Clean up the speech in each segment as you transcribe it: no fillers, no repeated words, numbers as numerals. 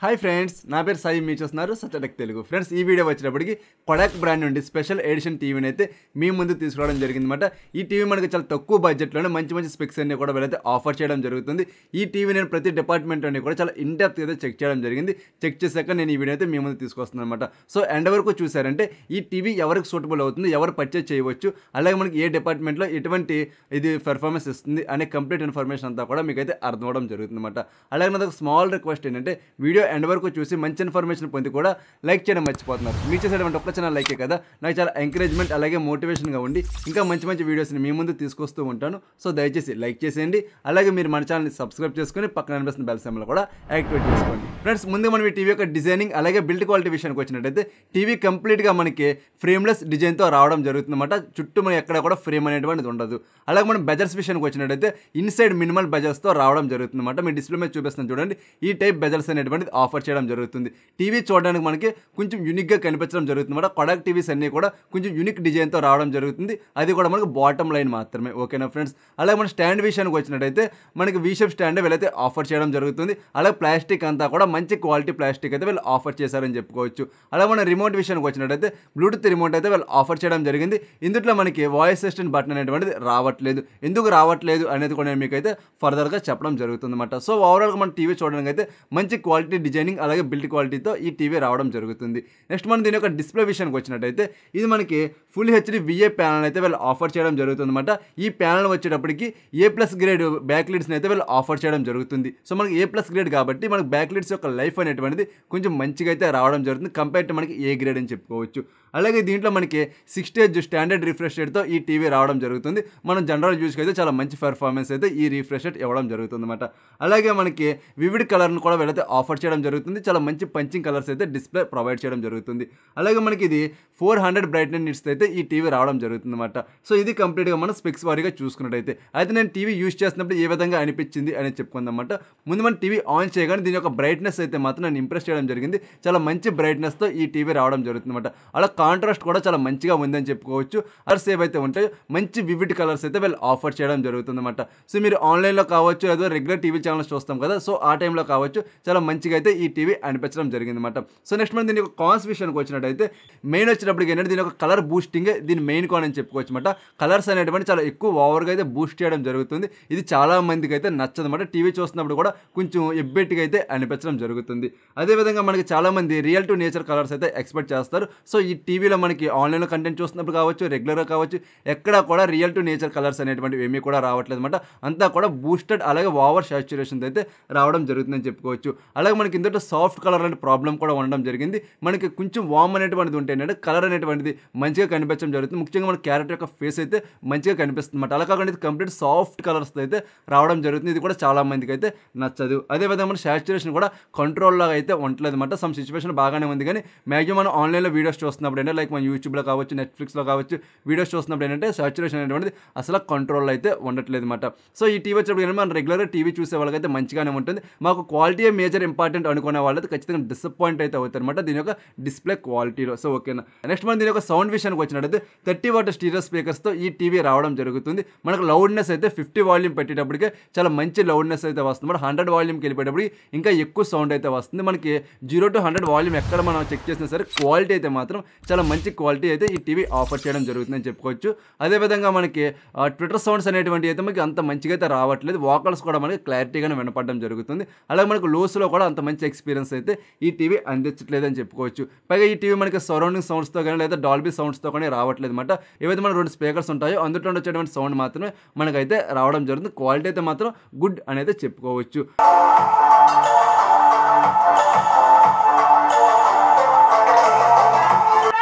Hi friends, నా పేరు సాయి. మీరు చూస్తున్నారు సచటెక్ తెలుగు. ఫ్రెండ్స్, ఈ వీడియో వచ్చేటప్పటికి కొడాక్ బ్రాండ్ నుండి స్పెషల్ ఎడిషన్ టీవీని అయితే మీ ముందు తీసుకురావడం జరిగిందన్నమాట. ఈ టీవీ మనకి చాలా తక్కువ బడ్జెట్లోనే మంచి స్పెక్స్ అన్ని కూడా వీళ్ళైతే ఆఫర్ చేయడం జరుగుతుంది. ఈ టీవీ నేను ప్రతి డిపార్ట్మెంట్ అన్ని కూడా చాలా ఇన్ డెప్త్ అయితే చెక్ చేయడం జరిగింది. చెక్ చేశాక నేను ఈ వీడియో అయితే మీ ముందు తీసుకొస్తున్నాను అనమాట. సో ఎండ్ వరకు చూసారంటే ఈ టీవీ ఎవరికి సూటబుల్ అవుతుంది, ఎవరు పర్చేజ్ చేయవచ్చు, అలాగే మనకి ఏ డిపార్ట్మెంట్లో ఎటువంటి ఇది పెర్ఫార్మెన్స్ ఇస్తుంది అనే కంప్లీట్ ఇన్ఫర్మేషన్ అంతా కూడా మీకైతే అర్థం అవడం జరుగుతుంది అనమాట. అలాగే నాకు స్మాల్ రిక్వెస్ట్ ఏంటంటే వీడియో ఎండ్ వరకు చూసి మంచి ఇన్ఫర్మేషన్ పొంది కూడా లైక్ చేయడం మర్చిపోతున్నారు. మీరు చేసేటువంటి ఒక్క చిన్న లైకే కదా నాకు చాలా ఎంకరేజ్మెంట్ అలాగే మోటివేషన్గా ఉండి ఇంకా మంచి వీడియోస్ని మీ ముందు తీసుకొస్తూ ఉంటాను. సో దయచేసి లైక్ చేసేయండి. అలాగే మీరు మన ఛానల్ని సబ్స్క్రైబ్ చేసుకొని పక్కన అనిపిస్తున్న బెల్ సింబల్ కూడా యాక్టివేట్ చేసుకోండి. ఫ్రెండ్స్, ముందు మనం ఈ టీవీ యొక్క డిజైనింగ్ అలాగే బిల్డ్ క్వాలిటీ విషయానికి వచ్చినట్టయితే టీవీ కంప్లీట్గా మనకి ఫ్రేమ్లెస్ డిజైన్తో రావడం జరుగుతుందన్నమాట. చుట్టూ మనం ఎక్కడ కూడా ఫ్రేమ్ అనేటువంటిది ఉండదు. అలాగే మనం బెజర్స్ విషయానికి వచ్చినట్టయితే ఇన్సైడ్ మినిమల్ బెజర్స్తో రావడం జరుగుతుందన్నమాట. మీ డిస్ప్లే మీద చూపిస్తాను చూడండి. ఈ టైప్ బెజర్స్ అనేటువంటిది ఆఫర్ చేయడం జరుగుతుంది. టీవీ చూడడానికి మనకి కొంచెం యూనిక్గా కనిపించడం జరుగుతుంది అన్నమాట. కొడాక్ టీవీస్ అన్నీ కూడా కొంచెం యూనిక్ డిజైన్తో రావడం జరుగుతుంది. అది కూడా మనకు బాటమ్ లైన్ మాత్రమే. ఓకేనా ఫ్రెండ్స్? అలాగే మన స్టాండ్ విషయానికి వచ్చినట్టయితే మనకి వీషేప్ స్టాండ్ వీళ్ళైతే ఆఫర్ చేయడం జరుగుతుంది. అలాగే ప్లాస్టిక్ అంతా కూడా మంచి క్వాలిటీ ప్లాస్టిక్ అయితే వీళ్ళు ఆఫర్ చేశారని చెప్పుకోవచ్చు. అలాగే మన రిమోట్ విషయానికి వచ్చినట్టయితే బ్లూటూత్ రిమోట్ అయితే వీళ్ళు ఆఫర్ చేయడం జరిగింది. ఇందులో మనకి వాయిస్ అసిస్టెంట్ బటన్ అనేటువంటిది రావట్లేదు. ఎందుకు రావట్లేదు అనేది కూడా నేను మీకైతే ఫర్దర్గా చెప్పడం జరుగుతుంది అన్నమాట. సో ఓవరాల్గా మన టీవీ చూడడానికి అయితే మంచి క్వాలిటీ డిజైనింగ్ అలాగే బిల్డ్ క్వాలిటీతో ఈ టీవీ రావడం జరుగుతుంది. నెక్స్ట్ మనం దీని యొక్క డిస్ప్లే విషయానికి వచ్చినట్టయితే ఇది మనకి ఫుల్ హెచ్డి విఏ ప్యానల్ అయితే వీళ్ళు ఆఫర్ చేయడం జరుగుతుంది అనమాట. ఈ ప్యానల్ వచ్చేటప్పటికి A+ గ్రేడ్ బ్యాక్ లిడ్స్ని అయితే వీళ్ళు ఆఫర్ చేయడం జరుగుతుంది. సో మనకి A+ గ్రేడ్ కాబట్టి మనకి బ్యాక్ లిడ్స్ యొక్క లైఫ్ అనేటువంటిది కొంచెం మంచిగా అయితే రావడం జరుగుతుంది కంపేర్ టు మనకి A గ్రేడ్ అని చెప్పుకోవచ్చు. అలాగే దీంట్లో మనకి 60 Hz స్టాండర్డ్ రిఫ్రెష్ రేట్తో ఈ టీవీ రావడం జరుగుతుంది. మనం జనరల్ యూజ్కి అయితే చాలా మంచి పెర్ఫార్మెన్స్ అయితే ఈ రిఫ్రెష్ రేట్ ఇవ్వడం జరుగుతుంది అనమాట. అలాగే మనకి వివిడ్ కలర్ను కూడా వీళ్ళైతే ఆఫర్ చేయడం జరుగుతుంది. చాలా మంచి పంచింగ్ కలర్స్ అయితే డిస్ప్లే ప్రొవైడ్ చేయడం జరుగుతుంది. అలాగే మనకి ఇది 400 బ్రైట్నెస్ నిట్స్ అయితే ఈ టీవీ రావడం జరుగుతుంది అనమాట. సో ఇది కంప్లీట్గా మనం స్పెక్స్ వారీగా చూసుకున్నట్టయితే అయితే నేను టీవీ యూజ్ చేసినప్పుడు ఏ విధంగా అనిపించింది అని చెప్పుకుందన్నమాట. ముందు మనం టీవీ ఆన్ చేయగానే దీని యొక్క బ్రైట్నెస్ అయితే మాత్రం నేను ఇంప్రెస్ చేయడం జరిగింది. చాలా మంచి బ్రైట్నెస్తో ఈ టీవీ రావడం జరుగుతుంది అనమాట. అలా కాంట్రాస్ట్ కూడా చాలా మంచిగా ఉందని చెప్పుకోవచ్చు. కలర్స్ ఏవైతే ఉంటాయో మంచి వివిడ్ కలర్స్ అయితే వీళ్ళు ఆఫర్ చేయడం జరుగుతుంది అనమాట. సో మీరు ఆన్లైన్లో కావచ్చు లేదా రెగ్యులర్ టీవీ ఛానల్స్ చూస్తాం కదా, సో ఆ టైంలో కావచ్చు చాలా మంచిగా అయితే ఈ టీవీ అనిపించడం జరిగింది అనమాట. సో నెక్స్ట్ మనం దీని యొక్క కాన్స్ విషయానికి వచ్చినట్టయితే మెయిన్ వచ్చినప్పటికి ఏంటంటే దీని యొక్క కలర్ బూస్టింగ్ దీని మెయిన్ కాన్ అని చెప్పుకోవచ్చు అనమాట. కలర్స్ అనేటువంటి చాలా ఎక్కువ ఓవర్గా అయితే బూస్ట్ చేయడం జరుగుతుంది. ఇది చాలా మందికి అయితే నచ్చదు అనమాట. టీవీ చూస్తున్నప్పుడు కూడా కొంచెం ఎబ్బెట్టిగా అయితే అనిపించడం జరుగుతుంది. అదేవిధంగా మనకి చాలా మంది రియల్ టు నేచర్ కలర్స్ అయితే ఎక్స్పెక్ట్ చేస్తారు. సో ఈ టీవీలో మనకి ఆన్లైన్లో కంటెంట్ చూస్తున్నప్పుడు కావచ్చు, రెగ్యులర్గా కావచ్చు, ఎక్కడా కూడా రియల్ టు నేచర్ కలర్స్ అనేటువంటివి ఏమీ కూడా రావట్లేదు అనమాట. అంతా కూడా బూస్టెడ్ అలాగే ఓవర్ సాచురేషన్ అయితే రావడం జరుగుతుందని చెప్పుకోవచ్చు. అలాగే మనకి ఇందులో సాఫ్ట్ కలర్ అనే ప్రాబ్లం కూడా ఉండడం జరిగింది. మనకి కొంచెం వామ్ అనేటువంటిది ఉంటే ఏంటంటే కలర్ అనేటువంటిది మంచిగా కనిపించడం జరుగుతుంది. ముఖ్యంగా మన క్యారెక్టర్ యొక్క ఫేస్ అయితే మంచిగా కనిపిస్తుంది అనమాట. అలా కాకుండా ఇది కంప్లీట్ సాఫ్ట్ కలర్స్ అయితే రావడం జరుగుతుంది. ఇది కూడా చాలా మందికి అయితే నచ్చదు. అదేవిధంగా మన సాచురేషన్ కూడా కంట్రోల్ లాగా అయితే ఉండలేదు అనమాట. సమ్ సిచ్యువేషన్ బాగానే ఉంది కానీ మ్యాక్సిమం మనం ఆన్లైన్లో వీడియోస్ చూస్తున్నప్పుడు ఏంటంటే లైక్ మన యూట్యూబ్లో కావచ్చు, నెట్ఫ్లిక్స్లో కావచ్చు వీడియోస్ చూస్తున్నప్పుడు ఏంటంటే సాచురేషన్ అనేటువంటిది అసలు కంట్రోల్ అయితే ఉండట్లేదు అనమాట. సో ఈ టీవీ వచ్చేటప్పుడు మనం రెగ్యులర్గా టీవీ చూసే వాళ్ళకైతే మంచిగానే ఉంటుంది. మాకు క్వాలిటీ మేజర్ ఇంపార్టెంట్ అనుకునే వాళ్ళైతే ఖచ్చితంగా డిసప్పాయింట్ అయితే అవుతారు అనమాట దీని యొక్క డిస్ప్లే క్వాలిటీలో. సో ఓకేనా. నెక్స్ట్ మనం దీని యొక్క సౌండ్ విషయానికి వచ్చినట్టయితే 30 వాట్ స్టీరియో స్పీకర్స్తో ఈ టీవీ రావడం జరుగుతుంది. మనకు లౌడ్నెస్ అయితే 50 వాల్యూమ్ పెట్టేటప్పటికే చాలా మంచి లౌడ్నెస్ అయితే వస్తుంది. మన 100 వాల్యూమ్కి వెళ్ళిపోయేటప్పటికి ఇంకా ఎక్కువ సౌండ్ అయితే వస్తుంది. మనకి 0 to 100 వాల్యూమ్ ఎక్కడ మనం చెక్ చేసినా సరే క్వాలిటీ అయితే మాత్రం చాలా మంచి క్వాలిటీ అయితే ఈ టీవీ ఆఫర్ చేయడం జరుగుతుందని చెప్పుకోవచ్చు. అదేవిధంగా మనకి ట్విట్టర్ సౌండ్స్ అనేటువంటి అయితే మనకి అంత మంచిగా అయితే రావట్లేదు. వాకల్స్ కూడా మనకి క్లారిటీగానే వినపడడం జరుగుతుంది. అలాగే మనకు లోస్లో కూడా అంత మంచి ఎక్స్పీరియన్స్ అయితే ఈ టీవీ అందించట్లేదని చెప్పుకోవచ్చు. పైగా ఈ టీవీ మనకి సరౌండింగ్ సౌండ్స్తో కానీ లేదా డాల్బీ సౌండ్స్తో కానీ రావట్లేదు అనమాట. ఏవైతే మన 2 స్పీకర్స్ ఉంటాయో అందులో వచ్చేటువంటి సౌండ్ మాత్రమే మనకైతే రావడం జరుగుతుంది. క్వాలిటీ అయితే మాత్రం గుడ్ అనేది చెప్పుకోవచ్చు.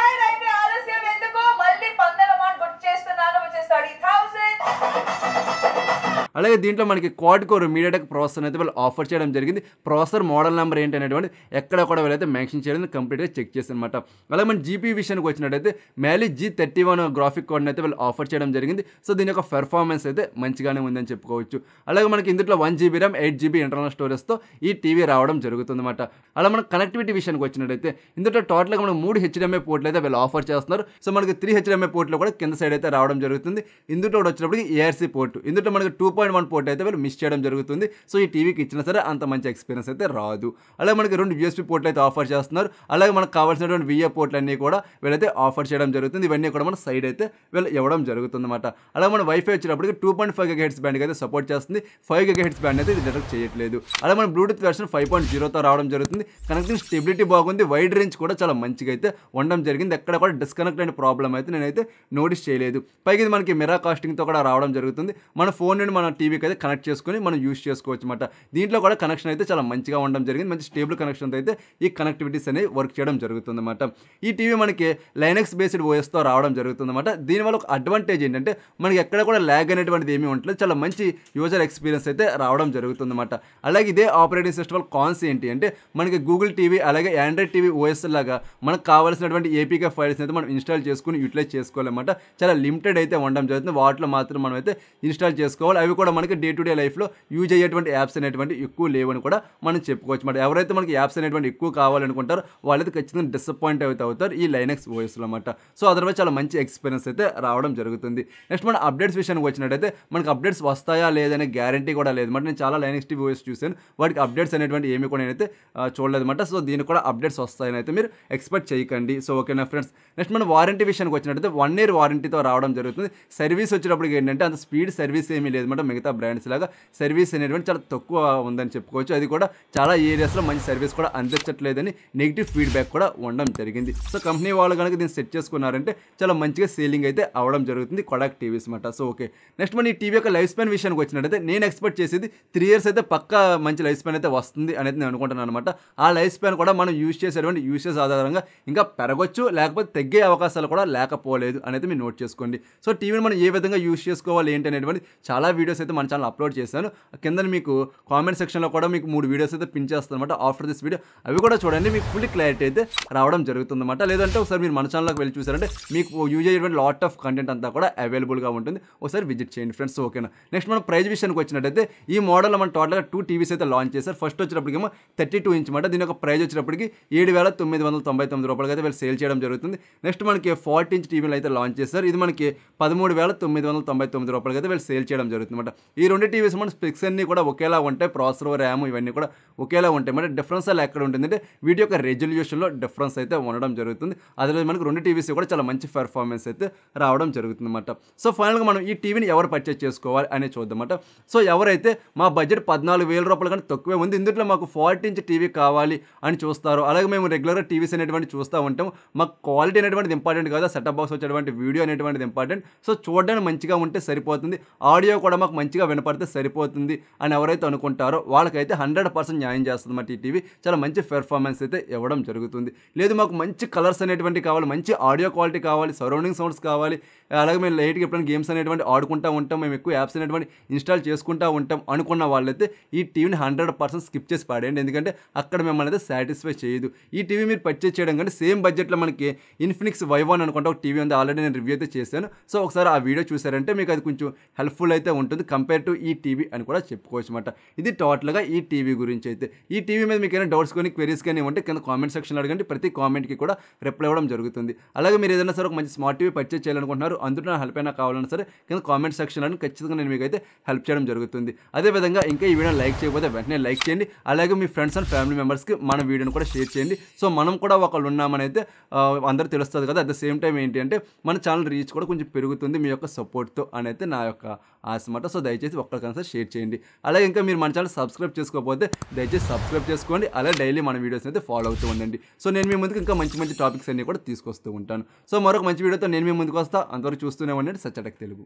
అలాగే దీంట్లో మనకి క్వాడ్ కోర్ మీడియాటెక్ ప్రాసెసర్ అయితే వాళ్ళు ఆఫర్ చేయడం జరిగింది. ప్రాసెసర్ మోడల్ నెంబర్ ఏంటి అనేటువంటి ఎక్కడ కూడా వీళ్ళైతే మెన్షన్ చేయడం కంప్లీట్గా చెక్ చేసి అనమాట. అలాగే మన జీపీ విషయానికి వచ్చినట్టయితే మ్యాలీ G31 గ్రాఫిక్ కార్డ్ని అయితే వాళ్ళు ఆఫర్ చేయడం జరిగింది. సో దీని యొక్క పెర్ఫార్మెన్స్ అయితే మంచిగానే ఉందని చెప్పుకోవచ్చు. అలాగే మనకి ఇందులో 1GB RAM 8GB ఇంటర్నల్ స్టోరేజ్తో ఈ టీవీ రావడం జరుగుతుంది అనమాట. అలా మన కనెక్టివిటీ విషయానికి వచ్చినట్టయితే ఇందులో టోటల్గా మనకు 3 HDMI పోర్ట్లు అయితే వీళ్ళు ఆఫర్ చేస్తున్నారు. సో మనకి 3 HDMI పోర్ట్లు కూడా కింద సైడ్ అయితే రావడం జరుగుతుంది. ఇందులో వచ్చినప్పటికి ARC పోర్టు ఇందులో మనకి 2.1 1 పోర్ట్ అయితే వీళ్ళు మిస్ చేయడం జరుగుతుంది. సో ఈ టీవీకి ఇచ్చినా సరే అంత మంచి ఎక్స్పీరియన్స్ అయితే రాదు. అలాగే మనకి 2 USB పోర్ట్లు అయితే ఆఫర్ చేస్తున్నారు. అలాగే మనకు కావాల్సినటువంటి VA పోర్ట్లు అన్నీ కూడా వీళ్ళైతే ఆఫర్ చేయడం జరుగుతుంది. ఇవన్నీ కూడా మన సైడ్ అయితే వీళ్ళు ఇవ్వడం జరుగుతుందన్నమాట. అలాగే మన వైఫై వచ్చేటప్పటికి 2.5 GHz బ్యాండ్కి అయితే సపోర్ట్ చేస్తుంది. 5 GHz బ్యాండ్ అయితే ఇది డిటెక్ట్ చేయట్లేదు. అలాగే మన బ్లూటూత్ వెర్షన్ 5.0తో రావడం జరుగుతుంది. కనెక్టింగ్ స్టెబిలిటీ బాగుంది. వైడ్ రేంజ్ కూడా చాలా మంచిగా అయితే ఉండడం జరిగింది. ఎక్కడ కూడా డిస్కనెక్ట్ అయిన ప్రాబ్లం అయితే నేనైతే నోటీస్ చేయలేదు. పైగా ఇది మనకి మిర్రర్ కాస్టింగ్తో కూడా రావడం జరుగుతుంది. మన ఫోన్ నుండి మన టీవీకి అయితే కనెక్ట్ చేసుకొని మనం యూస్ చేసుకోవచ్చు అన్నమాట. దీంట్లో కూడా కనెక్షన్ అయితే చాలా మంచిగా ఉండడం జరిగింది. మంచి స్టేబుల్ కనెక్షన్తో అయితే ఈ కనెక్టివిటీస్ అనేవి వర్క్ చేయడం జరుగుతుందన్నమాట. ఈ టీవీ మనకి లైనక్స్ బేస్డ్ ఓఎస్తో రావడం జరుగుతుందన్నమాట. దీనివల్ల ఒక అడ్వాంటేజ్ ఏంటంటే మనకి ఎక్కడ కూడా ల్యాగ్ అనేటువంటిది ఏమీ ఉండలేదు. చాలా మంచి యూజర్ ఎక్స్పీరియన్స్ అయితే రావడం జరుగుతుందన్నమాట. అలాగే ఇదే ఆపరేటింగ్ సిస్టమ్ కాన్స్ ఏంటి అంటే మనకి గూగుల్ టీవీ అలాగే ఆండ్రాయిడ్ టీవీ ఓఎస్ లాగా మనకు కావాల్సినటువంటి ఏపీకే ఫైల్స్ అయితే మనం ఇన్స్టాల్ చేసుకుని యూటిలైజ్ చేసుకోవాలన్నమాట. చాలా లిమిటెడ్ అయితే ఉండడం జరుగుతుంది. వాటిలో మాత్రం మనం అయితే ఇన్స్టాల్ చేసుకోవాలి. అవి కూడా మనకి డే టు డే లైఫ్లో యూజ్ అయ్యేటువంటి యాప్స్ అనేటువంటి ఎక్కువ లేవని కూడా మనం చెప్పుకోవచ్చు అన్నమాట. ఎవరైతే మనకి యాప్స్ అనేటువంటి ఎక్కువ కావాలనుకుంటారో వాళ్ళైతే ఖచ్చితంగా డిసప్పాయింట్ అవుతారు ఈ లైనక్స్ ఓఎస్లో అన్నమాట. సో అదర్వైజ్ చాలా మంచి ఎక్స్పీరియన్స్ అయితే రావడం జరుగుతుంది. నెక్స్ట్ మన అప్డేట్స్ విషయానికి వచ్చినట్టయితే మనకి అప్డేట్స్ వస్తాయా లేదనే గ్యారంటీ కూడా లేదు అన్నమాట. నేను చాలా లైనక్స్ టీవీ ఓఎస్ చూశాను. వాటికి అప్డేట్స్ అనేటువంటి ఏమి కూడా నేనైతే చూడలేదన్నమాట. సో దీనికి కూడా అప్డేట్స్ వస్తాయని అయితే మీరు ఎక్స్పెక్ట్ చేయకండి. సో ఓకేనా ఫ్రెండ్స్. నెక్స్ట్ మన వారంటీ విషయానికి వచ్చినట్టయితే 1 year వారంటీతో రావడం జరుగుతుంది. సర్వీస్ వచ్చేటప్పటికి ఏంటంటే అంత స్పీడ్ సర్వీస్ ఏమీ లేదన్నమాట. మిగతా బ్రాండ్స్ లాగా సర్వీస్ అనేటువంటి చాలా తక్కువ ఉందని చెప్పుకోవచ్చు. అది కూడా చాలా ఏరియాస్లో మంచి సర్వీస్ కూడా అందించట్లేదని నెగిటివ్ ఫీడ్బ్యాక్ కూడా ఉండడం జరిగింది. సో కంపెనీ వాళ్ళు కనుక దీన్ని సెట్ చేసుకున్నారంటే చాలా మంచిగా సేలింగ్ అయితే అవడం జరుగుతుంది కొడాక్ టీవీస్ అన్నమాట. So okay. నెక్స్ట్ మన ఈ టీవీ యొక్క లైఫ్ స్పాన్ విషయానికి వచ్చినట్టయితే నేను ఎక్స్పెక్ట్ చేసేది 3 years అయితే పక్కా మంచి లైఫ్ స్పాన్ అయితే వస్తుంది అనేది నేను అనుకుంటున్నాను అనమాట. ఆ లైఫ్ స్పాన్ కూడా మనం యూజ్ చేసేటువంటి యూసేజ్ ఆధారంగా ఇంకా పెరగొచ్చు, లేకపోతే తగ్గే అవకాశాలు కూడా లేకపోలేదు అనేది మీరు నోట్ చేసుకోండి. సో టీవీని మనం ఏ విధంగా యూజ్ చేసుకోవాలి ఏంటి అనేటువంటి చాలా వీడియోస్ అయితే మన ఛానల్ అప్లోడ్ చేశాను. కింద మీకు కామెంట్ సెక్షన్లో కూడా మీకు 3 వీడియోస్ అయితే పిన్ చేస్తాను అనమాట ఆఫ్టర్ దిస్ వీడియో. అవి కూడా చూడండి, మీకు ఫుల్ క్లారిటీ అయితే రావడం జరుగుతుందన్నమాట. లేదంటే ఒకసారి మీరు మన ఛానల్లోకి వెళ్ళి చూసారంటే మీకు యూజ్ అయ్యేటువంటి లాట్ ఆఫ్ కంటెంట్ అంతా కూడా అవైలబుల్గా ఉంటుంది. ఒకసారి విజిట్ చేయండి ఫ్రెండ్స్. ఓకేనా. నెక్స్ట్ మన ప్రైస్ విషయానికి వచ్చినట్టయితే ఈ మోడల్లో మనం టోటల్గా 2 టీవీస్ అయితే లాంచ్ చేశారు. ఫస్ట్ వచ్చినప్పటికేమో 32 inch మాట. దీని యొక్క ప్రైస్ వచ్చినప్పటికి 7,999 రూపాయలకి అయితే వీళ్ళు సేల్ చేయడం జరుగుతుంది. నెక్స్ట్ మనకి 40 inch టీవీలు అయితే లాంచ్ చేశారు. ఇది మనకి 13,999 రూపాయలకి అయితే వీళ్ళు సేల్ చేయడం జరుగుతుంది అనమాట. ఈ 2 టీవీస్ మన స్పెక్స్ అన్ని కూడా ఒకేలా ఉంటాయి. ప్రాసెసర్, ర్యామ్ ఇవన్నీ కూడా ఒకేలా ఉంటాయి. మరి డిఫరెన్స్ అలా ఎక్కడ ఉంటుందంటే వీడియో యొక్క రెజల్యూషన్లో డిఫరెన్స్ అయితే ఉండడం జరుగుతుంది. అదే మనకి 2 టీవీస్ కూడా చాలా మంచి పెర్ఫార్మెన్స్ అయితే రావడం జరుగుతుంది అనమాట. సో ఫైనల్గా మనం ఈ టీవీని ఎవరు పర్చేస్ చేసుకోవాలి అనేది చూద్దామన్నమాట. సో ఎవరైతే మా బడ్జెట్ 14,000 రూపాయలు కానీ తక్కువే ఉంది, ఇందులో మాకు 40 inch టీవీ కావాలి అని చూస్తారు. అలాగే మేము రెగ్యులర్గా టీవీస్ అనేటువంటి చూస్తూ ఉంటాం. మాకు క్వాలిటీ అనేటువంటిది ఇంపార్టెంట్ కాదు, సెటప్ బాక్స్ వచ్చేటువంటి వీడియో అనేటువంటిది ఇంపార్టెంట్. సో చూడడానికి మంచిగా ఉంటే సరిపోతుంది, ఆడియో కూడా మాకు మంచిగా వినపడితే సరిపోతుంది అని ఎవరైతే అనుకుంటారో వాళ్ళకైతే 100% న్యాయం చేస్తుంది అన్నమాట. ఈ టీవీ చాలా మంచి పెర్ఫార్మెన్స్ అయితే ఇవ్వడం జరుగుతుంది. లేదు మాకు మంచి కలర్స్ అనేటువంటి కావాలి, మంచి ఆడియో క్వాలిటీ కావాలి, సరౌండింగ్ సౌండ్స్ కావాలి, అలాగే మేము లైట్గా ఎప్పుడైనా గేమ్స్ అనేటువంటి ఆడుకుంటూ ఉంటాం, మేము ఎక్కువ యాప్స్ అనేటువంటి ఇన్స్టాల్ చేసుకుంటూ ఉంటాం అనుకున్న వాళ్ళైతే ఈ టీవీని 100% స్కిప్ చేసి పాడేయండి. ఎందుకంటే అక్కడ మిమ్మల్ని అయితే సాటిస్ఫై చేయదు. ఈ టీవీ మీరు పర్చేస్ చేయడం కంటే సేమ్ బడ్జెట్లో మనకి ఇన్ఫినిక్స్ Y1 అనుకుంటే ఒక టీవీ ఉంది, ఆల్రెడీ నేను రివ్యూ అయితే చేశాను. సో ఒకసారి ఆ వీడియో చూసారంటే మీకు అది కొంచెం హెల్ప్ఫుల్ అయితే ఉంటుంది కంపేర్ టు ఈ టీవీ అని కూడా చెప్పుకోవచ్చు అనమాట. ఇది టోటల్గా ఈ టీవీ గురించి అయితే. ఈ టీవీ మీద మీకు ఏమైనా డౌట్స్ కానీ క్వెరీస్ కానీ ఉంటే కింద కామెంట్ సెక్షన్లో అడగండి. ప్రతి కామెంట్కి కూడా రిప్లై ఇవ్వడం జరుగుతుంది. అలాగే మీరు ఏదైనా సరే ఒక మంచి స్మార్ట్ టీవీ పర్చేస్ చేయాలనుకుంటున్నారు, అందులో హెల్ప్ అయినా కావాలన్నా సరే కింద కామెంట్ సెక్షన్లో ఖచ్చితంగా నేను మీకు అయితే హెల్ప్ చేయడం జరుగుతుంది. అదేవిధంగా ఇంకా ఈ వీడియో లైక్ చేయకపోతే వెంటనే లైక్ చేయండి. అలాగే మీ ఫ్రెండ్స్ అండ్ ఫ్యామిలీ మెంబర్స్కి మన వీడియోని కూడా షేర్ చేయండి. సో మనం కూడా ఒకళ్ళు ఉన్నామని అయితే అందరూ తెలుస్తుంది కదా. అట్ ద సేమ్ టైం ఏంటి అంటే మన ఛానల్ రీచ్ కూడా కొంచెం పెరుగుతుంది మీ యొక్క సపోర్ట్తో అని అయితే నా యొక్క ఆశ అన్నమాట. సో దయచేసి ఒక్కరికైనా షేర్ చేయండి. అలాగే ఇంకా మీరు మన ఛానల్ సబ్స్క్రైబ్ చేసుకోకపోతే దయచేసి సబ్స్క్రైబ్ చేసుకోండి. అలాగే డైలీ మన వీడియోస్ అయితే ఫాలో అవుతూ ఉండండి. సో నేను మీ ముందుకు ఇంకా మంచి మంచి టాపిక్స్ అన్ని కూడా తీసుకొస్తూ ఉంటాను. సో మరొక మంచి వీడియోతో నేను మీ ముందుకు వస్తా. అంతవరకు చూస్తూనే ఉండండి సచ్చటెక్ తెలుగు.